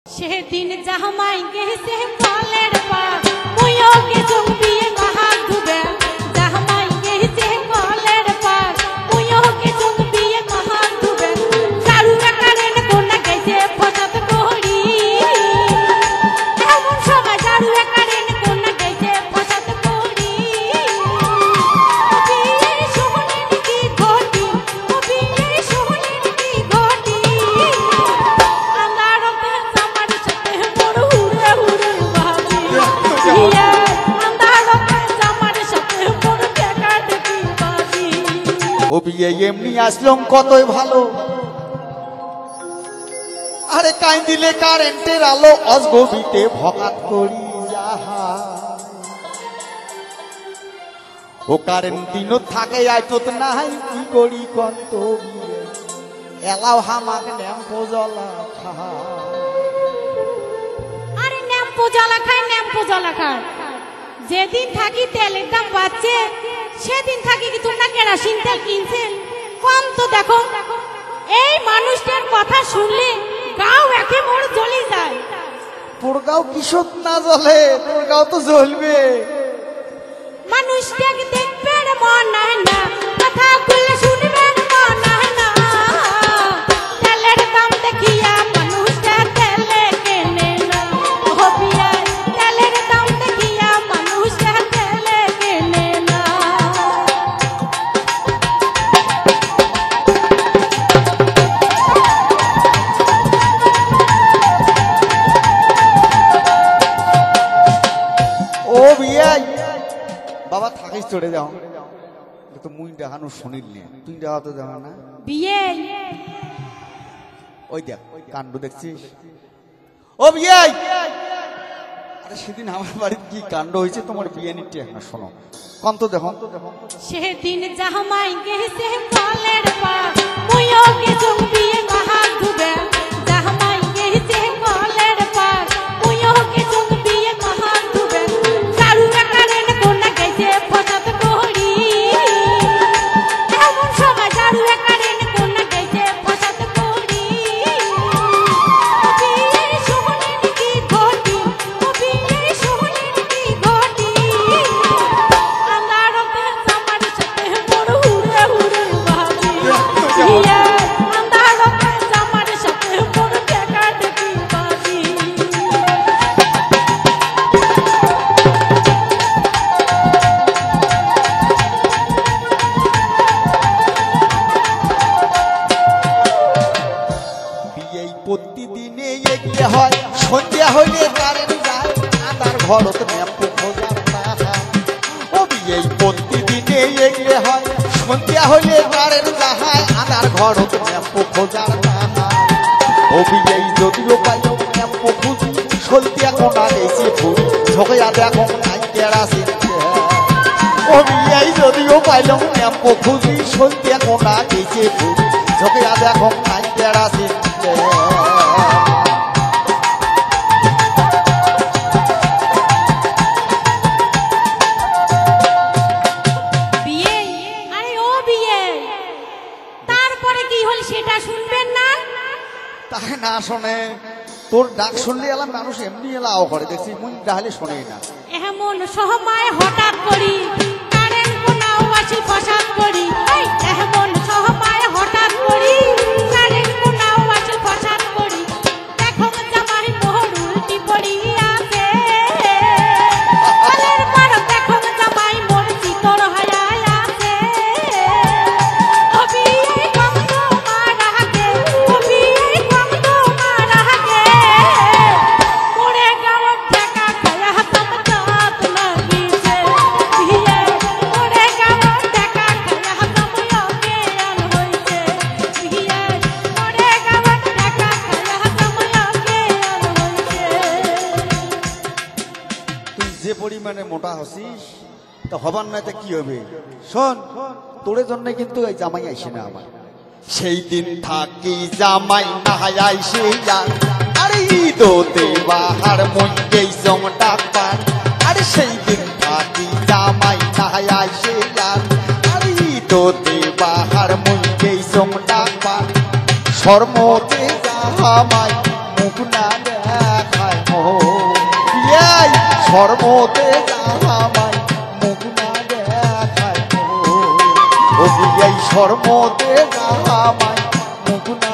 সেদিন জামাই গেছে কলের পার মুইও গেছো বিয়ে মহা ডুবে জামাই গেছে কলের পার মুইও গেছো বিয়ে মহা ডুবে চারু কারেন কোনা গেছে ফসাদ করি এমন সময় চারু কারেন কোনা গেছে ফসাদ করি বিয়ে শুনেন কি ঘটি বিয়ে শুনেন কি ঘটি ও বিয়ে এমনি আসলাম কতই ভালো। আরে কাই দিলে কারেন্টের আলো অজগবিতে ভকাত করি যাহা ও কারেন্ট দিনও থাকে আইতত নাই কি করি কত এলাও হামাক ন্যাম্পো জ্বলা খা আরে ন্যাম্পো জ্বলা খায় যেদিন থাকি তেলের দাম বাড়ছে সেদিন থাকি কি তোমরা কেরোসিন তেল কিনছেন কম তো দেখো এই মানুষটার কথা শুনলে গাও একে মোর জ্বলে যায়। তোর গাও কিশোর না জ্বলে তোর গাও তো জ্বলবে। মানুষটাকে দেখবে মন নাই না কথা বললে শুনবে মন নাই না তেলের দাম দেখিয়া মানুষটা তেলে কেনে না ও বিয়া তেলের দাম দেখিয়া মানুষটা তেলে কেনে না। ও বিয়া বাবা থাকিস চড়ে যাও তো মুই দেখানো শুনিল তুই দেখা তো দেখা না বিয়ে ওই দেখ কাণ্ড দেখছিস ও বিয়ে আরে সেদিন আমার বাড়িতে কি কাণ্ড হয়েছে তোমার বিয়ে নিতে না শোনো কম তো দেখো সেদিন জামাই গেছে কলের পার মুইও গেছো বিয়ে মহা ডুবে জামাই গেছে কলের পার মুইও গেছো বিয়ে মহা ডুবে চারু কারেন কোনা গেছে ফসাদ করি এমন সময় চারু কারেন কোনা গেছে ফসাদ করি বিয়ে শুনেন কি ঘটি বিয়ে শুনেন কি ঘটি আন্দারতে আমার সাথে মোর হুড়ে হুড়ে ভাবি বিয়ে আন্দারতে আমার সাথে মোর দেখা দেখি ভাবি। বিয়ে প্রতিদিনে এগিয়ে হয় সন্ধ্যা হইলে কারেন্ট যায় আদার ঘরত ন্যাম্পো খোঁজার টাকা ও বিয়ে প্রতিদিনে এগিয়ে হয় সন্ধ্যা হইলে কারেন্ট যায় আদার ঘরত ন্যাম্পো খোঁজার টাকা ও বিয়ে যদিও পাইও ন্যাম্পো খুঁজি সন্ধ্যা কোনা গেছে ফুরি ঝোঁকেয়া দেখো নাই কেরাসিন ও বিয়ে যদিও পাইলাম ন্যাম্পো খুঁজি সন্ধ্যা কোনা গেছে ফুরি ঝোঁকেয়া দেখো নাই কেরাসিন বিয়ে আরে ও বিয়ে তারপরে কি হল সেটা শুনবেন না? তাই না শোনে তোর ডাক শুনলে এলাম মানুষ এমনি এলাও করে দেখছি মুই ডাহলে শোনেই না এমন সময় হঠাৎ করি কারেন্ট কোনাও আসি ফসাদ করি এমন সময় হঠাৎ করি কারেন্ট কোনাও আসি ফসাদ করি দেখো জামাই মোহর উল্টি পড়ি আছে কলের পার দেখো জামাই মোর চিতর হয়া আছে ও বিয়ে কম তো মারা গে ও বিয়ে কম তো মারা গে মোরে গাওয়ার টাকা খায়া হাতম দাঁত লাগিছে বিয়ে মোরে গাওয়ার টাকা খায়া হাতম লগে আন হইছে বিয়ে মোরে গাওয়ার টাকা খায়া হাতম লগে আন হইছে। তুই যে পরিমাণে মোটা হসিস তা হবার নয়তো কি হবে শোন তোর জন্য কিন্তু এই জামাই আইসে না আমার সেই দিন থাকি জামাই না আইসে আরে ঈদতে বাহার মন গেইছম ডাকবার আরে সেই দিন থাকি জামাই না আইসে আরে ঈদতে বাহার মন গেইছম ডাকবার শর্মতে জামাই মুখ না শর্মতে জামাই মুখ না দেখায় গো। ও বিয়ে শর্মতে জামাই মুখ না